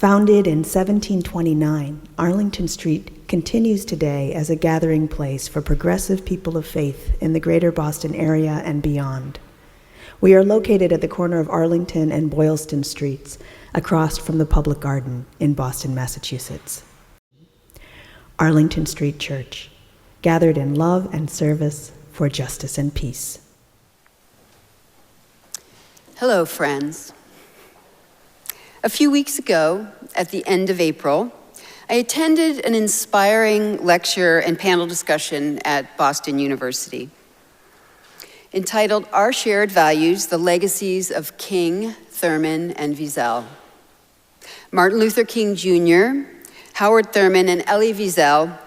Founded in 1729, Arlington Street continues today as a gathering place for progressive people of faith in the greater Boston area and beyond. We are located at the corner of Arlington and Boylston Streets, across from the Public Garden in Boston, Massachusetts. Arlington Street Church, gathered in love and service for justice and peace. Hello, friends. A few weeks ago, at the end of April, I attended an inspiring lecture and panel discussion at Boston University, entitled Our Shared Values, The Legacies of King, Thurman, and Wiesel. Martin Luther King Jr., Howard Thurman, and Elie Wiesel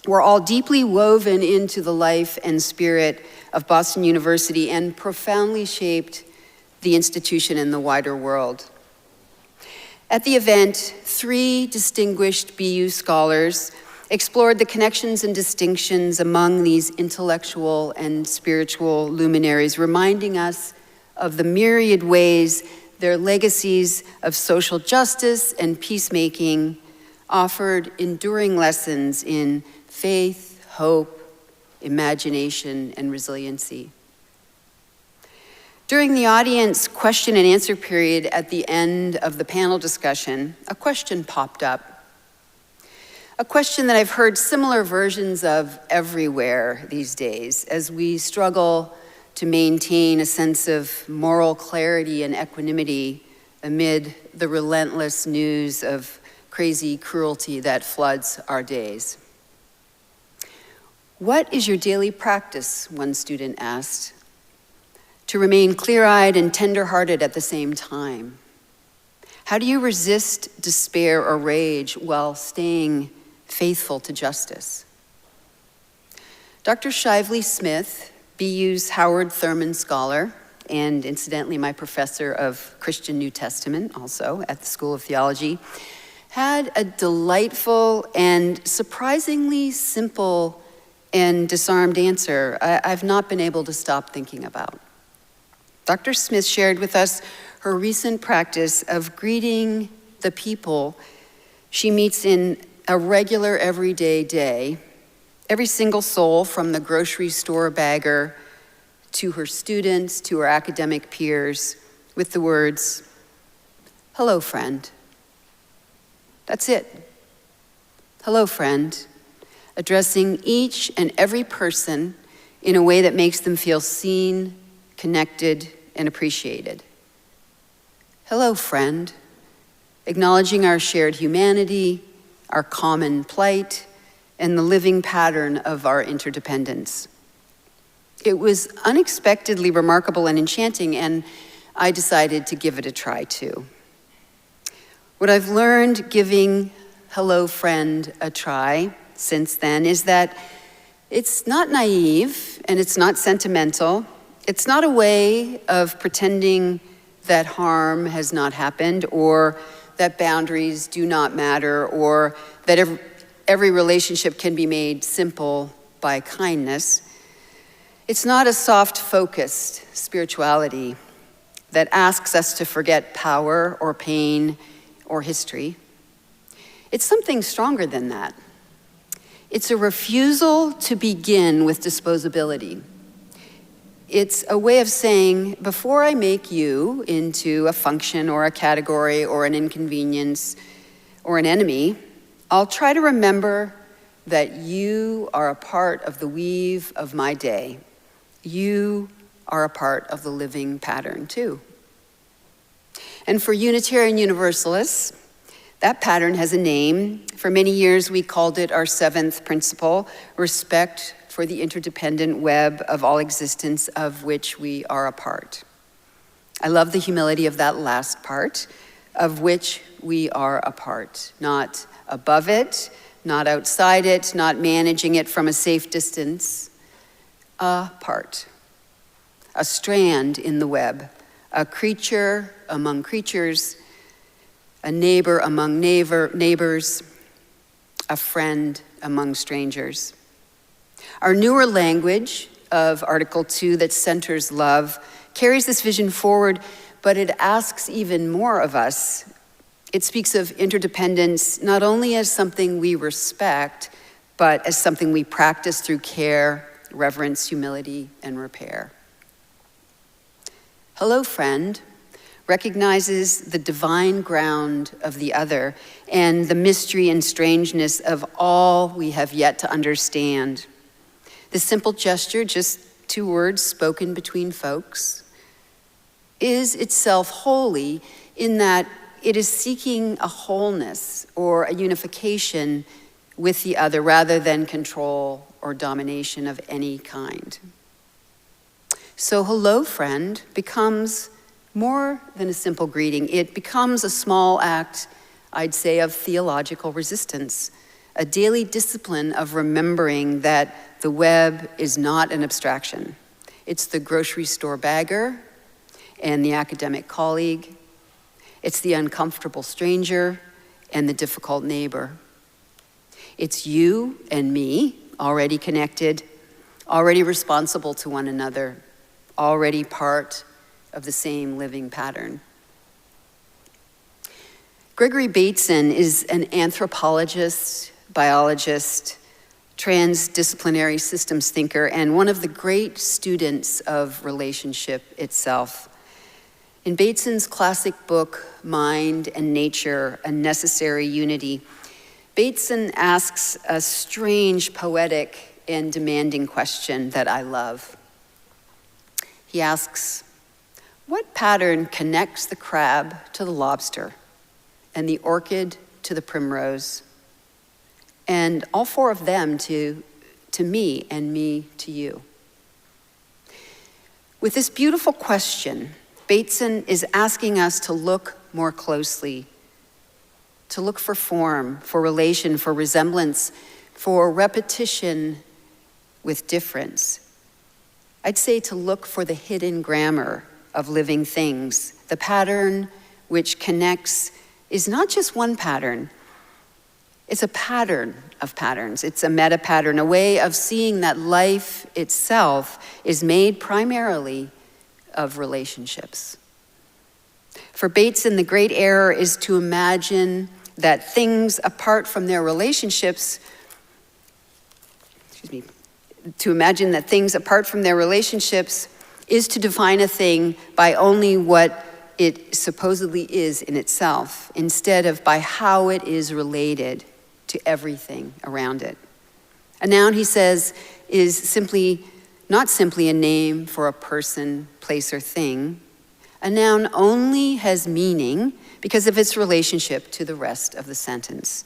were all deeply woven into the life and spirit of Boston University and profoundly shaped the institution and the wider world. At the event, 3 distinguished BU scholars explored the connections and distinctions among these intellectual and spiritual luminaries, reminding us of the myriad ways their legacies of social justice and peacemaking offered enduring lessons in faith, hope, imagination, and resiliency. During the audience question and answer period at the end of the panel discussion, a question popped up. A question that I've heard similar versions of everywhere these days as we struggle to maintain a sense of moral clarity and equanimity amid the relentless news of crazy cruelty that floods our days. What is your daily practice, one student asked, to remain clear-eyed and tender-hearted at the same time? How do you resist despair or rage while staying faithful to justice? Dr. Shively Smith, BU's Howard Thurman Scholar, and incidentally my professor of Christian New Testament also at the School of Theology, had a delightful and surprisingly simple and disarmed answer I've not been able to stop thinking about. Dr. Smith shared with us her recent practice of greeting the people she meets in a regular everyday day, every single soul from the grocery store bagger to her students, to her academic peers, with the words, "Hello, friend." That's it. "Hello, friend," addressing each and every person in a way that makes them feel seen, connected, and appreciated. "Hello, friend," acknowledging our shared humanity, our common plight, and the living pattern of our interdependence. It was unexpectedly remarkable and enchanting, and I decided to give it a try too. What I've learned giving "Hello, friend" a try since then is that it's not naive and it's not sentimental. It's not a way of pretending that harm has not happened or that boundaries do not matter or that every relationship can be made simple by kindness. It's not a soft-focused spirituality that asks us to forget power or pain or history. It's something stronger than that. It's a refusal to begin with disposability. It's a way of saying, before I make you into a function or a category or an inconvenience or an enemy, I'll try to remember that you are a part of the weave of my day. You are a part of the living pattern too. And for Unitarian Universalists, that pattern has a name. For many years, we called it our 7th principle, respect for the interdependent web of all existence of which we are a part. I love the humility of that last part, of which we are a part, not above it, not outside it, not managing it from a safe distance, a part, a strand in the web, a creature among creatures, a neighbor among neighbors, a friend among strangers. Our newer language of Article 2 that centers love carries this vision forward, but it asks even more of us It speaks of interdependence not only as something we respect, but as something we practice through care, reverence, humility, and repair. Hello, friend recognizes the divine ground of the other and the mystery and strangeness of all we have yet to understand. This simple gesture, just 2 words spoken between folks, is itself holy in that it is seeking a wholeness or a unification with the other rather than control or domination of any kind. So hello, friend becomes more than a simple greeting. It becomes a small act, I'd say, of theological resistance, a daily discipline of remembering that the web is not an abstraction. It's the grocery store bagger and the academic colleague. It's the uncomfortable stranger and the difficult neighbor. It's you and me, already connected, already responsible to one another, already part of the same living pattern. Gregory Bateson is an anthropologist, biologist, transdisciplinary systems thinker, and one of the great students of relationship itself. In Bateson's classic book, Mind and Nature, A Necessary Unity, Bateson asks a strange, poetic, and demanding question that I love. He asks, what pattern connects the crab to the lobster and the orchid to the primrose, and all 4 of them to me and me to you? With this beautiful question, Bateson is asking us to look more closely, to look for form, for relation, for resemblance, for repetition with difference. I'd say to look for the hidden grammar of living things. The pattern which connects is not just one pattern. It's a pattern of patterns. It's a meta pattern, a way of seeing that life itself is made primarily of relationships. For Bateson, the great error is to imagine that things apart from their relationships, is to define a thing by only what it supposedly is in itself, instead of by how it is related to everything around it. A noun, he says, is not simply a name for a person, place, or thing. A noun only has meaning because of its relationship to the rest of the sentence.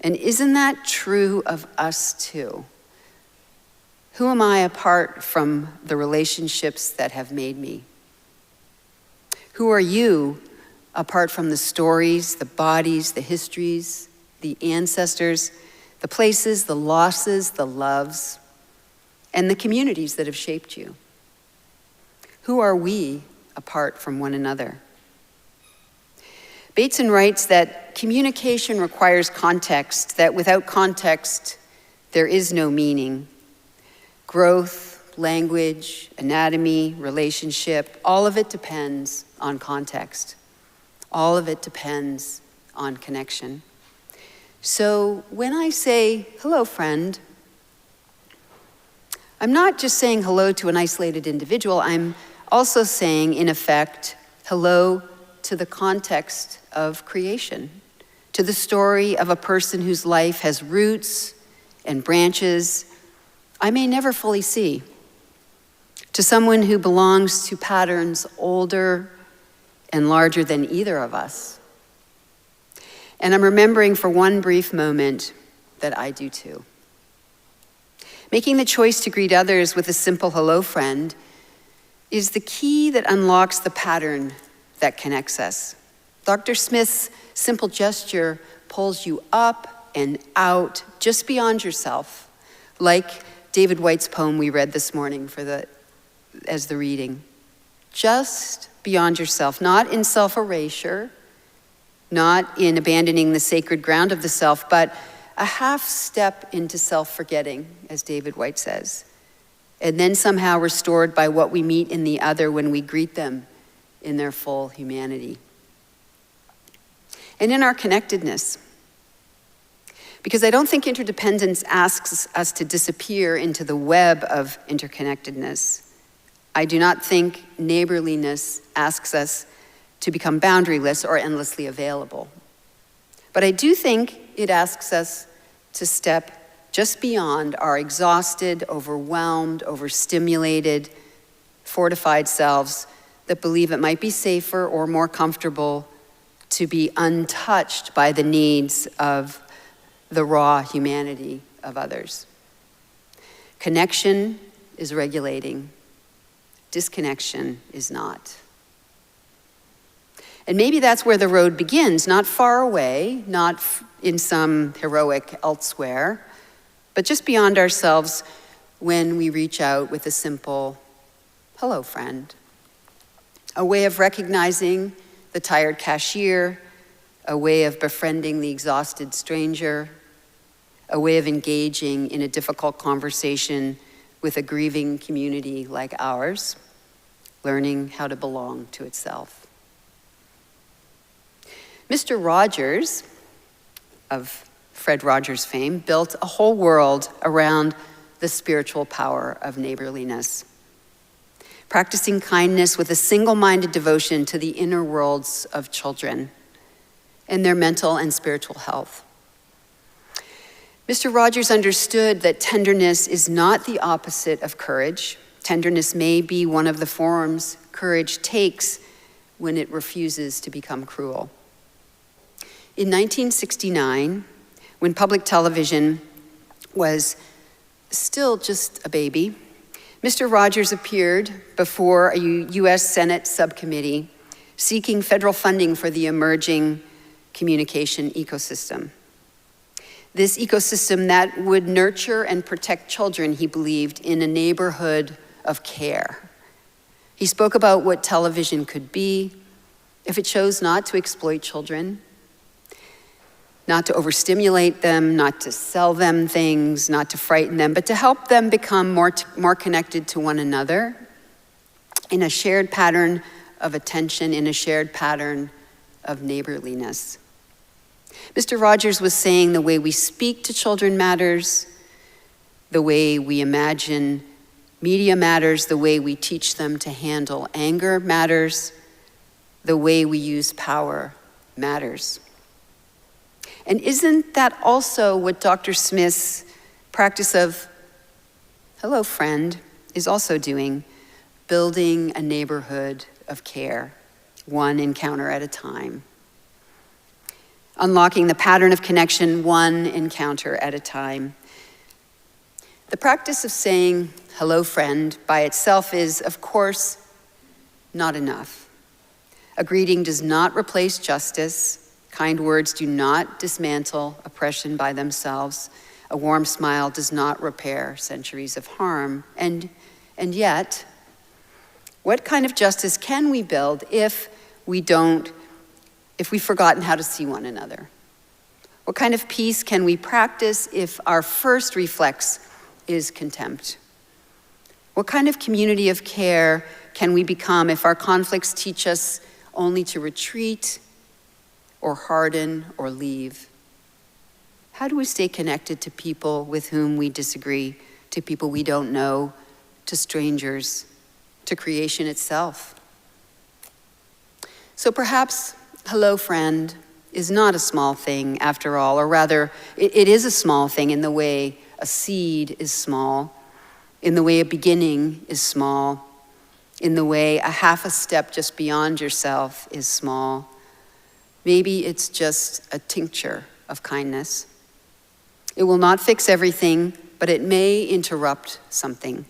And isn't that true of us too? Who am I apart from the relationships that have made me? Who are you apart from the stories, the bodies, the histories, the ancestors, the places, the losses, the loves, and the communities that have shaped you? Who are we apart from one another? Bateson writes that communication requires context, that without context, there is no meaning. Growth, language, anatomy, relationship, all of it depends on context. All of it depends on connection. So when I say, hello, friend, I'm not just saying hello to an isolated individual, I'm also saying, in effect, hello to the context of creation, to the story of a person whose life has roots and branches I may never fully see, to someone who belongs to patterns older and larger than either of us. And I'm remembering for one brief moment that I do too. Making the choice to greet others with a simple hello, friend, is the key that unlocks the pattern that connects us. Dr. Smith's simple gesture pulls you up and out just beyond yourself, like David White's poem we read this morning as the reading. Just beyond yourself, not in self-erasure, not in abandoning the sacred ground of the self, but a half step into self-forgetting, as David White says, and then somehow restored by what we meet in the other when we greet them in their full humanity. and in our connectedness. Because I don't think interdependence asks us to disappear into the web of interconnectedness. I do not think neighborliness asks us to become boundaryless or endlessly available. But I do think it asks us to step just beyond our exhausted, overwhelmed, overstimulated, fortified selves that believe it might be safer or more comfortable to be untouched by the needs of the raw humanity of others. Connection is regulating. Disconnection is not. And maybe that's where the road begins, not far away, not in some heroic elsewhere, but just beyond ourselves when we reach out with a simple, hello, friend. A way of recognizing the tired cashier, a way of befriending the exhausted stranger, a way of engaging in a difficult conversation with a grieving community like ours, learning how to belong to itself. Mr. Rogers, of Fred Rogers fame, built a whole world around the spiritual power of neighborliness, practicing kindness with a single-minded devotion to the inner worlds of children and their mental and spiritual health. Mr. Rogers understood that tenderness is not the opposite of courage. Tenderness may be one of the forms courage takes when it refuses to become cruel. In 1969, when public television was still just a baby, Mr. Rogers appeared before a U.S. Senate subcommittee seeking federal funding for the emerging communication ecosystem. This ecosystem that would nurture and protect children, he believed, in a neighborhood of care. He spoke about what television could be if it chose not to exploit children, not to overstimulate them, not to sell them things, not to frighten them, but to help them become more connected to one another in a shared pattern of attention, in a shared pattern of neighborliness. Mr. Rogers was saying the way we speak to children matters, the way we imagine media matters, the way we teach them to handle anger matters, the way we use power matters. And isn't that also what Dr. Smith's practice of, hello, friend, is also doing? Building a neighborhood of care, one encounter at a time. Unlocking the pattern of connection, one encounter at a time. The practice of saying, hello, friend, by itself is, of course, not enough. A greeting does not replace justice. Kind words do not dismantle oppression by themselves. A warm smile does not repair centuries of harm. And yet, what kind of justice can we build if we've forgotten how to see one another? What kind of peace can we practice if our first reflex is contempt? What kind of community of care can we become if our conflicts teach us only to retreat or harden or leave? How do we stay connected to people with whom we disagree, to people we don't know, to strangers, to creation itself? So perhaps hello, friend, is not a small thing after all, or rather, it is a small thing in the way a seed is small, in the way a beginning is small, in the way a half a step just beyond yourself is small. Maybe it's just a tincture of kindness. It will not fix everything, but it may interrupt something.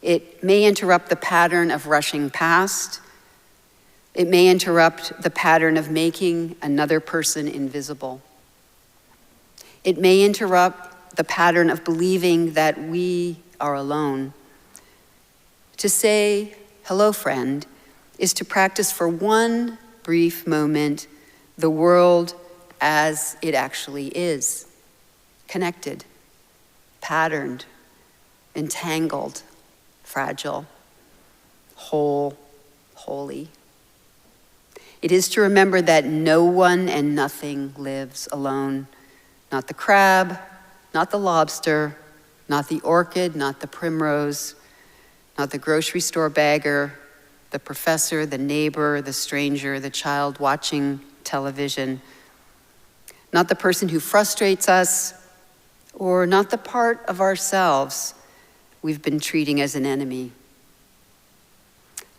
It may interrupt the pattern of rushing past. It may interrupt the pattern of making another person invisible. It may interrupt the pattern of believing that we are alone. To say, hello, friend, is to practice for one brief moment the world as it actually is, connected, patterned, entangled, fragile, whole, holy. It is to remember that no one and nothing lives alone. Not the crab, not the lobster, not the orchid, not the primrose, not the grocery store bagger, the professor, the neighbor, the stranger, the child watching television, not the person who frustrates us, or not the part of ourselves we've been treating as an enemy.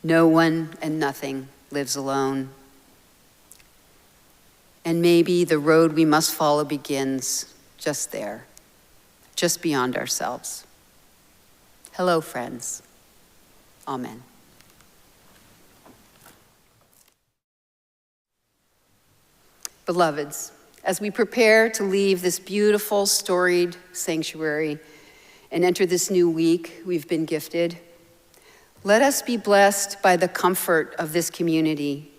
No one and nothing lives alone. And maybe the road we must follow begins just there, just beyond ourselves. Hello, friends. Amen. Beloveds, as we prepare to leave this beautiful, storied sanctuary and enter this new week we've been gifted, let us be blessed by the comfort of this community,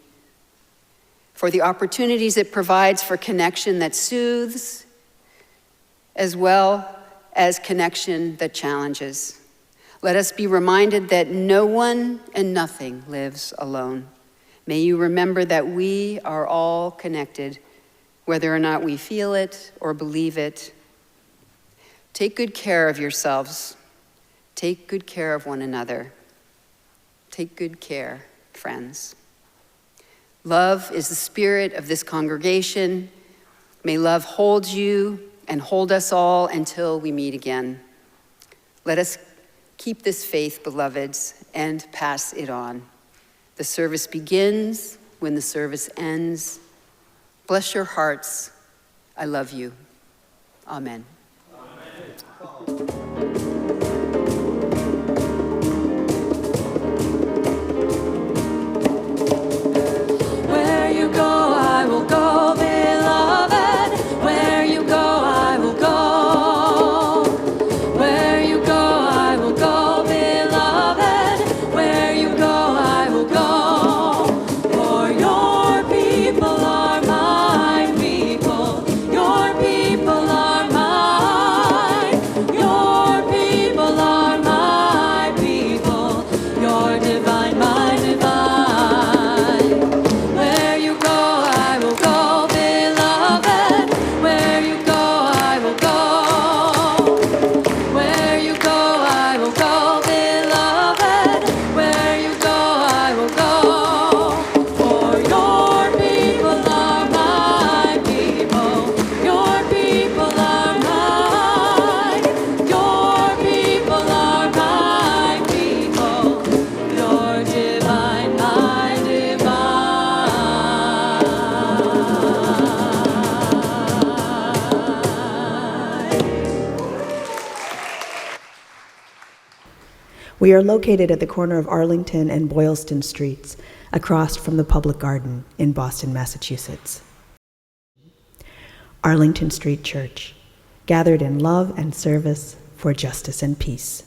for the opportunities it provides for connection that soothes, as well as connection that challenges. Let us be reminded that no one and nothing lives alone. May you remember that we are all connected, whether or not we feel it or believe it. Take good care of yourselves. Take good care of one another. Take good care, friends. Love is the spirit of this congregation. May love hold you and hold us all until we meet again. Let us keep this faith, beloveds, and pass it on. The service begins when the service ends. Bless your hearts. I love you. Amen. Where you go, I will go, beloved. Where you go, I will go. Where you go, I will go, beloved. Where you go, I will go. For your people are my people. Your people are mine. Your people are my people. Your divine, my divine. Where you go, I will go, beloved. Where you go, I will go. Where you go, I will go, beloved. Where you go, I will go. For your people are my people. Your people are mine. Your people are my people. Your divine, my divine. We are located at the corner of Arlington and Boylston Streets, across from the Public Garden in Boston, Massachusetts. Arlington Street Church, gathered in love and service for justice and peace.